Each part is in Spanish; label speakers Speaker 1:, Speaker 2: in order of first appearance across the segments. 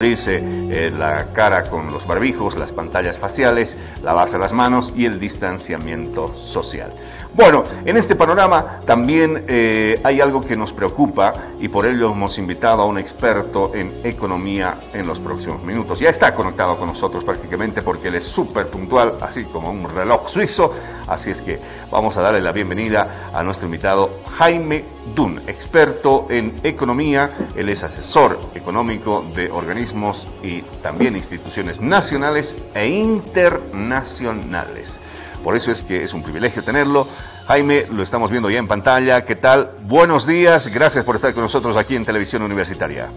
Speaker 1: Cubrirse la cara con los barbijos, las pantallas faciales, lavarse las manos y el distanciamiento social. Bueno, en este panorama también hay algo que nos preocupa y por ello hemos invitado a un experto en economía en los próximos minutos. Ya está conectado con nosotros prácticamente porque él es súper puntual, así como un reloj suizo. Así es que vamos a darle la bienvenida a nuestro invitado Jaime Dunn, experto en economía. Él es asesor económico de organismos y también instituciones nacionales e internacionales. Por eso es que es un privilegio tenerlo. Jaime, lo estamos viendo ya en pantalla. ¿Qué tal? Buenos días. Gracias por estar con nosotros aquí en Televisión Universitaria.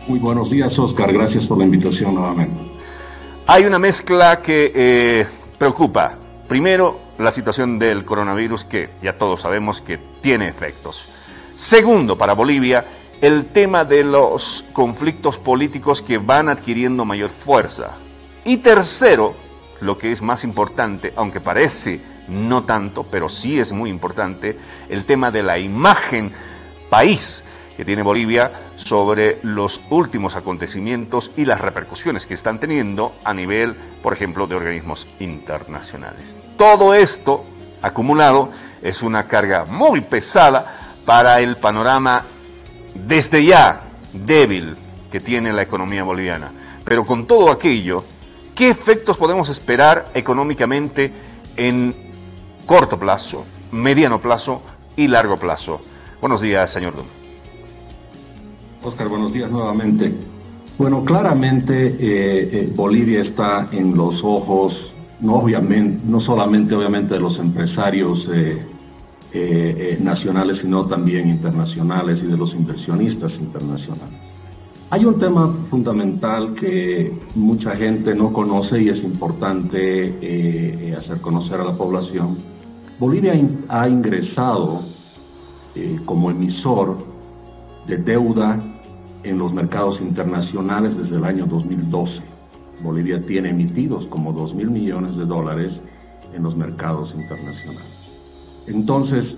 Speaker 2: Muy buenos días, Oscar. Gracias por la invitación nuevamente.
Speaker 1: Hay una mezcla que preocupa. Primero, la situación del coronavirus, que ya todos sabemos que tiene efectos. Segundo, para Bolivia, el tema de los conflictos políticos que van adquiriendo mayor fuerza. Y tercero, lo que es más importante, aunque parece no tanto, pero sí es muy importante, el tema de la imagen país que tiene Bolivia sobre los últimos acontecimientos y las repercusiones que están teniendo a nivel, por ejemplo, de organismos internacionales. Todo esto acumulado es una carga muy pesada para el panorama desde ya débil que tiene la economía boliviana. Pero con todo aquello, ¿qué efectos podemos esperar económicamente en corto plazo, mediano plazo y largo plazo? Buenos días, señor Dunn.
Speaker 2: Oscar, buenos días nuevamente. Bueno, claramente Bolivia está en los ojos, no solamente obviamente de los empresarios nacionales, sino también internacionales y de los inversionistas internacionales. Hay un tema fundamental que mucha gente no conoce y es importante hacer conocer a la población. Bolivia ha ingresado como emisor de deuda en los mercados internacionales desde el año 2012. Bolivia tiene emitidos como 2.000 millones de dólares en los mercados internacionales. Entonces,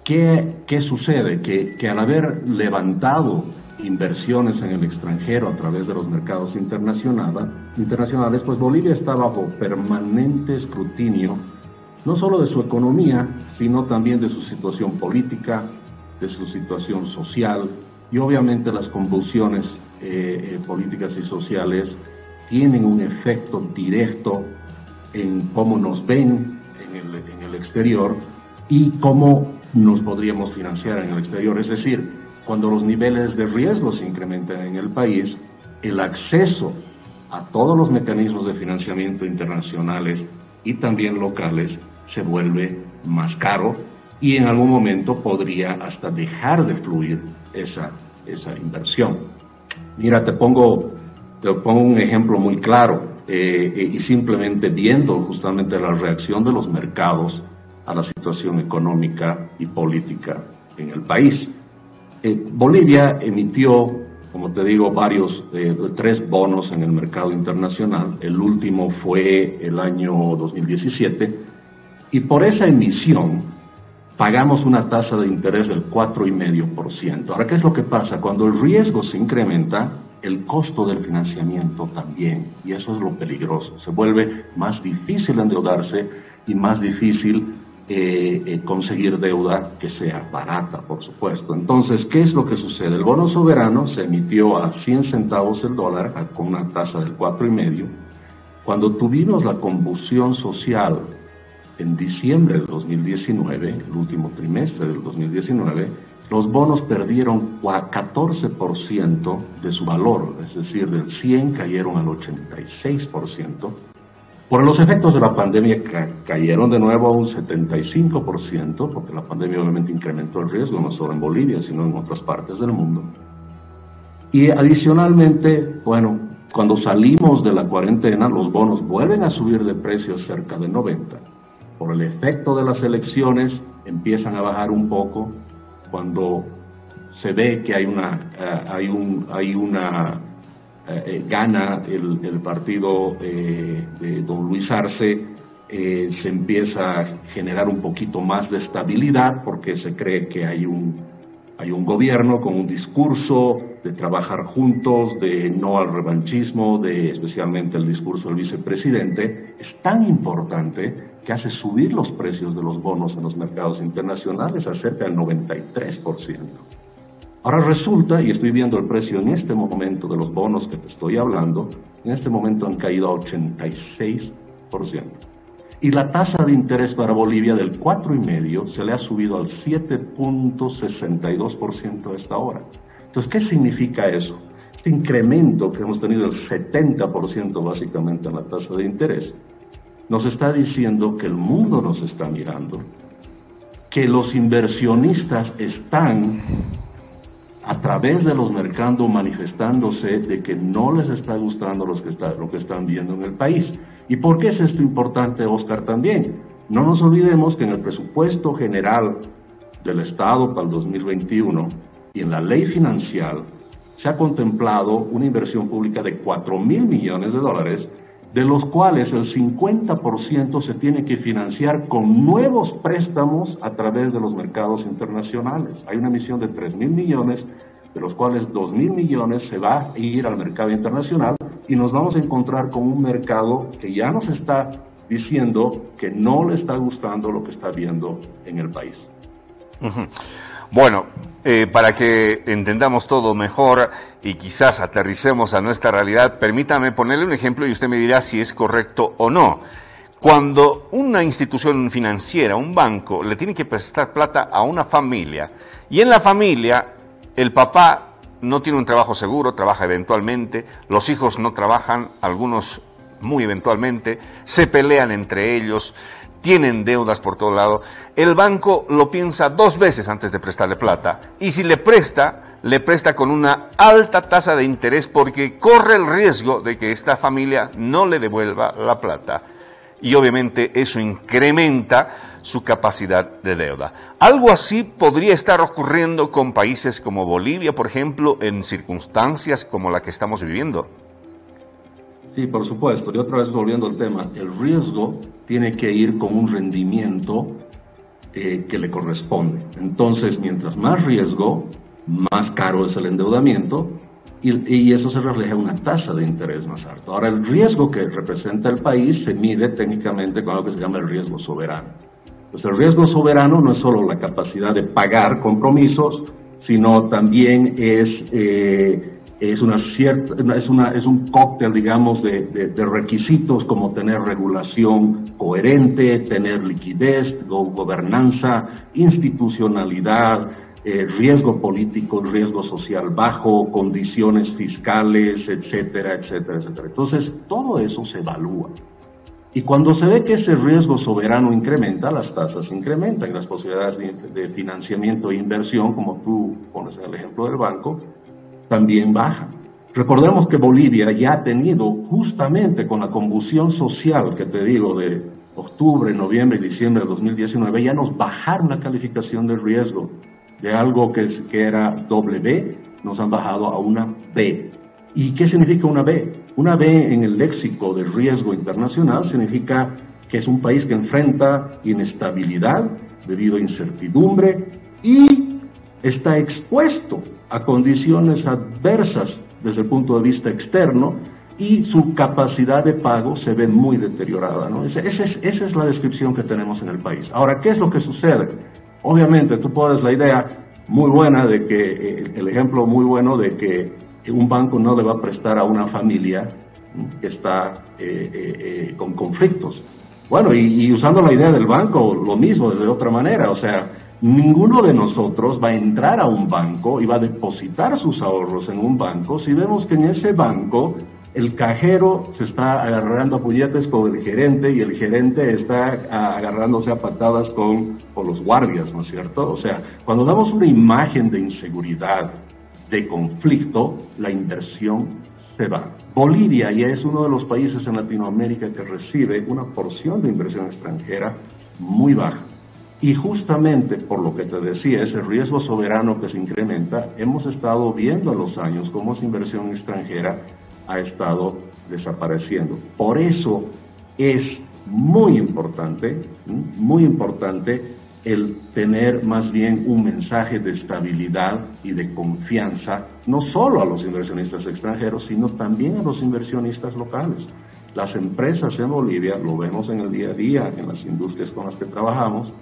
Speaker 2: ¿qué sucede? Que al haber levantado inversiones en el extranjero a través de los mercados internacionales, pues Bolivia está bajo permanente escrutinio, no solo de su economía, sino también de su situación política, de su situación social, y obviamente las convulsiones políticas y sociales tienen un efecto directo en cómo nos ven en el exterior y cómo nos podríamos financiar en el exterior. Es decir, cuando los niveles de riesgo se incrementan en el país, el acceso a todos los mecanismos de financiamiento internacionales y también locales se vuelve más caro y en algún momento podría hasta dejar de fluir esa inversión. Mira, te pongo un ejemplo muy claro y simplemente viendo justamente la reacción de los mercados a la situación económica y política en el país. Bolivia emitió, como te digo, tres bonos en el mercado internacional. El último fue el año 2017 y por esa emisión pagamos una tasa de interés del 4,5%. Ahora, ¿qué es lo que pasa? Cuando el riesgo se incrementa, el costo del financiamiento también, y eso es lo peligroso. Se vuelve más difícil endeudarse y más difícil conseguir deuda que sea barata, por supuesto. Entonces, ¿qué es lo que sucede? El bono soberano se emitió a 100 centavos el dólar con una tasa del 4,5%. Cuando tuvimos la convulsión social en diciembre del 2019, el último trimestre del 2019, los bonos perdieron 14% de su valor, es decir, del 100 cayeron al 86%. Por los efectos de la pandemia cayeron de nuevo a un 75%, porque la pandemia obviamente incrementó el riesgo, no solo en Bolivia, sino en otras partes del mundo. Y adicionalmente, bueno, cuando salimos de la cuarentena, los bonos vuelven a subir de precio cerca de 90. Por el efecto de las elecciones, empiezan a bajar un poco cuando se ve que gana el partido de don Luis Arce, se empieza a generar un poquito más de estabilidad porque se cree que hay un gobierno con un discurso de trabajar juntos, de no al revanchismo, de especialmente el discurso del vicepresidente, es tan importante que hace subir los precios de los bonos en los mercados internacionales a cerca del 93%. Ahora resulta, y estoy viendo el precio en este momento de los bonos que te estoy hablando, en este momento han caído a 86%. Y la tasa de interés para Bolivia del 4,5% se le ha subido al 7,62% a esta hora. Entonces, ¿qué significa eso? Este incremento que hemos tenido del 70% básicamente en la tasa de interés, nos está diciendo que el mundo nos está mirando, que los inversionistas están a través de los mercados manifestándose de que no les está gustando lo que están viendo en el país. ¿Y por qué es esto importante, Oscar, también? No nos olvidemos que en el presupuesto general del Estado para el 2021 y en la ley financiera se ha contemplado una inversión pública de 4,000 millones de dólares, de los cuales el 50% se tiene que financiar con nuevos préstamos a través de los mercados internacionales. Hay una emisión de 3,000 millones, de los cuales 2,000 millones se va a ir al mercado internacional y nos vamos a encontrar con un mercado que ya nos está diciendo que no le está gustando lo que está viendo en el país.
Speaker 1: Uh-huh. Bueno, para que entendamos todo mejor y quizás aterricemos a nuestra realidad, permítame ponerle un ejemplo y usted me dirá si es correcto o no. Cuando una institución financiera, un banco, le tiene que prestar plata a una familia, y en la familia el papá no tiene un trabajo seguro, trabaja eventualmente, los hijos no trabajan, algunos muy eventualmente, se pelean entre ellos, tienen deudas por todo lado, el banco lo piensa 2 veces antes de prestarle plata, y si le presta con una alta tasa de interés porque corre el riesgo de que esta familia no le devuelva la plata. Y obviamente eso incrementa su capacidad de deuda. Algo así podría estar ocurriendo con países como Bolivia, por ejemplo, en circunstancias como la que estamos viviendo.
Speaker 2: Sí, por supuesto. Y otra vez volviendo al tema, el riesgo tiene que ir con un rendimiento que le corresponde. Entonces, mientras más riesgo, más caro es el endeudamiento y eso se refleja en una tasa de interés más alta. Ahora, el riesgo que representa el país se mide técnicamente con lo que se llama el riesgo soberano. Pues el riesgo soberano no es solo la capacidad de pagar compromisos, sino también es un cóctel, digamos, de requisitos como tener regulación coherente, tener liquidez, gobernanza, institucionalidad, riesgo político, riesgo social bajo, condiciones fiscales, etcétera, etcétera, etcétera. Entonces, todo eso se evalúa. Y cuando se ve que ese riesgo soberano incrementa, las tasas incrementan, las posibilidades de financiamiento e inversión, como tú pones en el ejemplo del banco, también bajan. Recordemos que Bolivia ya ha tenido, justamente con la convulsión social que te digo de octubre, noviembre y diciembre de 2019, ya nos bajaron la calificación del riesgo de algo que era B, nos han bajado a una B. ¿Y qué significa una B? Una B en el léxico del riesgo internacional significa que es un país que enfrenta inestabilidad debido a incertidumbre y está expuesto a condiciones adversas desde el punto de vista externo y su capacidad de pago se ve muy deteriorada, ¿no? Esa es la descripción que tenemos en el país. Ahora, ¿qué es lo que sucede? Obviamente, tú puedes la idea muy buena de que, el ejemplo muy bueno de que un banco no le va a prestar a una familia que está con conflictos. Bueno, y usando la idea del banco, lo mismo, de otra manera, o sea, ninguno de nosotros va a entrar a un banco y va a depositar sus ahorros en un banco si vemos que en ese banco el cajero se está agarrando a puñetes con el gerente y el gerente está agarrándose a patadas con los guardias, ¿no es cierto? O sea, cuando damos una imagen de inseguridad, de conflicto, la inversión se va. Bolivia ya es uno de los países en Latinoamérica que recibe una porción de inversión extranjera muy baja. Y justamente por lo que te decía, ese riesgo soberano que se incrementa, hemos estado viendo a los años cómo esa inversión extranjera ha estado desapareciendo. Por eso es muy importante el tener más bien un mensaje de estabilidad y de confianza no solo a los inversionistas extranjeros, sino también a los inversionistas locales. Las empresas en Bolivia, lo vemos en el día a día, en las industrias con las que trabajamos,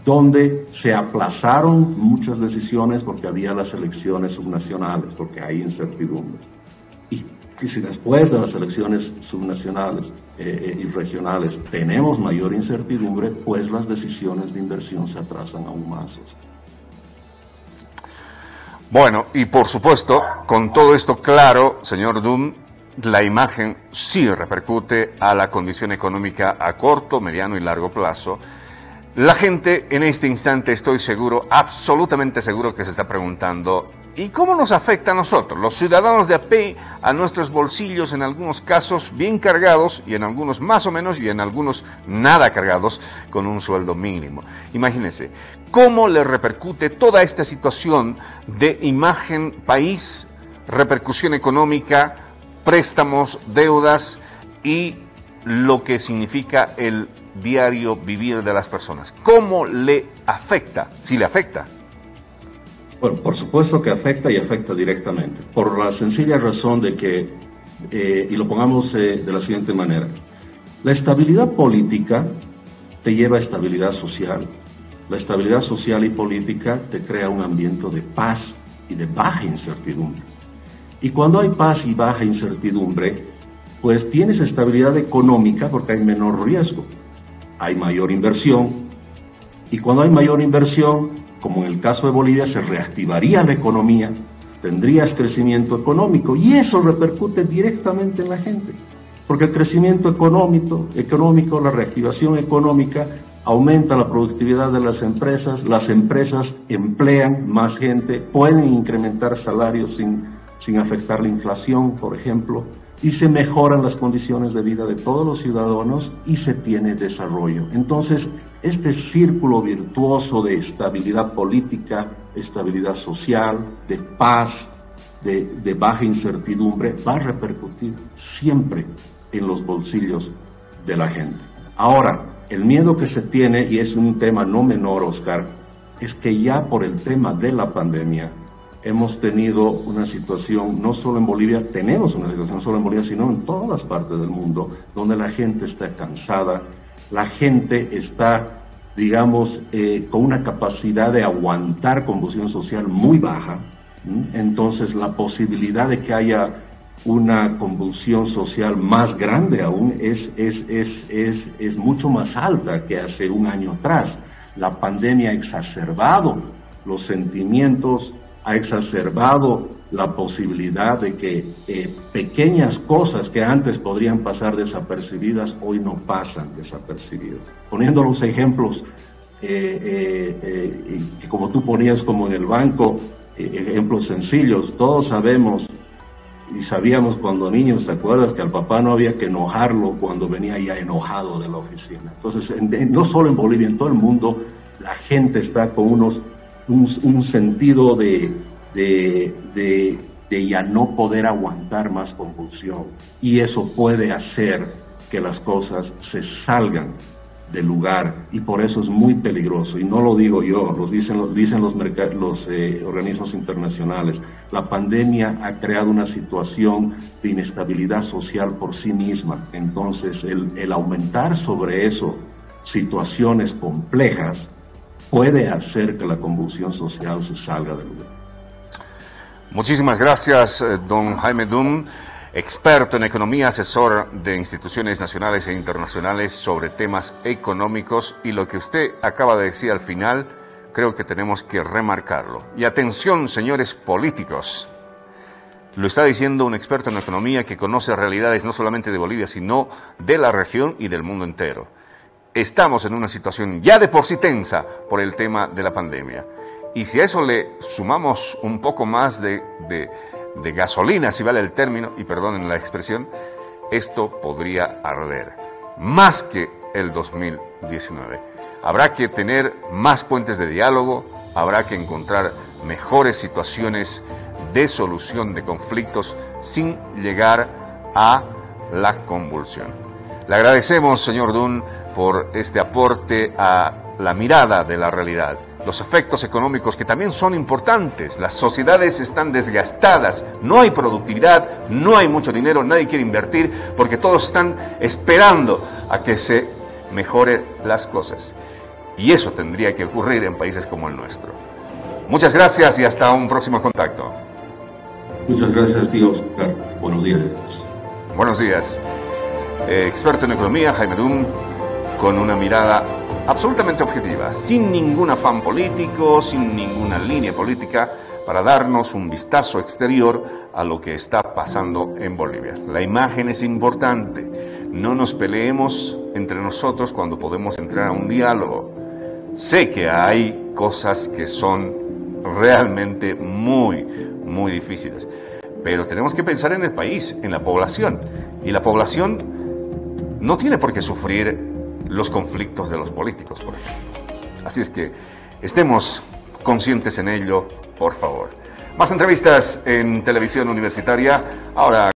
Speaker 2: donde se aplazaron muchas decisiones porque había las elecciones subnacionales, porque hay incertidumbre. Y si después de las elecciones subnacionales y regionales tenemos mayor incertidumbre, pues las decisiones de inversión se atrasan aún más.
Speaker 1: Bueno, y por supuesto, con todo esto claro, señor Dunn, la imagen sí repercute a la condición económica a corto, mediano y largo plazo. La gente en este instante, estoy seguro, absolutamente seguro que se está preguntando, ¿y cómo nos afecta a nosotros, los ciudadanos de a pie, a nuestros bolsillos, en algunos casos bien cargados y en algunos más o menos y en algunos nada cargados con un sueldo mínimo? Imagínense, ¿cómo le repercute toda esta situación de imagen país, repercusión económica, préstamos, deudas y lo que significa el diario vivir de las personas? ¿Cómo le afecta? Si le afecta.
Speaker 2: Bueno, por supuesto que afecta y afecta directamente, por la sencilla razón de que, y lo pongamos de la siguiente manera, la estabilidad política te lleva a estabilidad social, la estabilidad social y política te crea un ambiente de paz y de baja incertidumbre. Y cuando hay paz y baja incertidumbre, pues tienes estabilidad económica porque hay menor riesgo, hay mayor inversión, y cuando hay mayor inversión, como en el caso de Bolivia, se reactivaría la economía, tendrías crecimiento económico, y eso repercute directamente en la gente, porque el crecimiento económico, la reactivación económica, aumenta la productividad de las empresas emplean más gente, pueden incrementar salarios sin afectar la inflación, por ejemplo, y se mejoran las condiciones de vida de todos los ciudadanos y se tiene desarrollo. Entonces, este círculo virtuoso de estabilidad política, estabilidad social, de paz, de baja incertidumbre, va a repercutir siempre en los bolsillos de la gente. Ahora, el miedo que se tiene, y es un tema no menor, Oscar, es que ya por el tema de la pandemia, hemos tenido una situación, no solo en Bolivia, tenemos una situación no solo en Bolivia, sino en todas las partes del mundo, donde la gente está cansada, la gente está, digamos, con una capacidad de aguantar convulsión social muy baja. Entonces la posibilidad de que haya una convulsión social más grande aún es mucho más alta que hace un año atrás. La pandemia ha exacerbado los sentimientos, ha exacerbado la posibilidad de que pequeñas cosas que antes podrían pasar desapercibidas, hoy no pasan desapercibidas. Poniendo los ejemplos, que como tú ponías como en el banco, ejemplos sencillos, todos sabemos y sabíamos cuando niños, ¿te acuerdas? Que al papá no había que enojarlo cuando venía ya enojado de la oficina. Entonces, no solo en Bolivia, en todo el mundo, la gente está con un sentido de ya no poder aguantar más convulsión, y eso puede hacer que las cosas se salgan del lugar, y por eso es muy peligroso, y no lo digo yo, lo dicen los organismos internacionales. La pandemia ha creado una situación de inestabilidad social por sí misma, entonces el aumentar sobre eso situaciones complejas puede hacer que la convulsión social se salga del lugar.
Speaker 1: Muchísimas gracias, don Jaime Dunn, experto en economía, asesor de instituciones nacionales e internacionales sobre temas económicos, y lo que usted acaba de decir al final, creo que tenemos que remarcarlo. Y atención, señores políticos, lo está diciendo un experto en economía que conoce realidades no solamente de Bolivia, sino de la región y del mundo entero. Estamos en una situación ya de por sí tensa por el tema de la pandemia. Y si a eso le sumamos un poco más de gasolina, si vale el término, y perdonen la expresión, esto podría arder más que el 2019. Habrá que tener más puentes de diálogo, habrá que encontrar mejores situaciones de solución de conflictos sin llegar a la convulsión. Le agradecemos, señor Dunn, por este aporte a la mirada de la realidad. los efectos económicos que también son importantes. Las sociedades están desgastadas, no hay productividad, no hay mucho dinero, nadie quiere invertir porque todos están esperando a que se mejore las cosas. Y eso tendría que ocurrir en países como el nuestro. Muchas gracias y hasta un próximo contacto.
Speaker 2: Muchas gracias, tío Oscar. Buenos días.
Speaker 1: Buenos días. Experto en economía, Jaime Dum, con una mirada absolutamente objetiva, sin ningún afán político, sin ninguna línea política, para darnos un vistazo exterior a lo que está pasando en Bolivia. La imagen es importante. No nos peleemos entre nosotros cuando podemos entrar a un diálogo. Sé que hay cosas que son realmente muy difíciles, pero tenemos que pensar en el país, en la población, y la población no tiene por qué sufrir los conflictos de los políticos, por ejemplo. Así es que estemos conscientes en ello, por favor. Más entrevistas en Televisión Universitaria. Ahora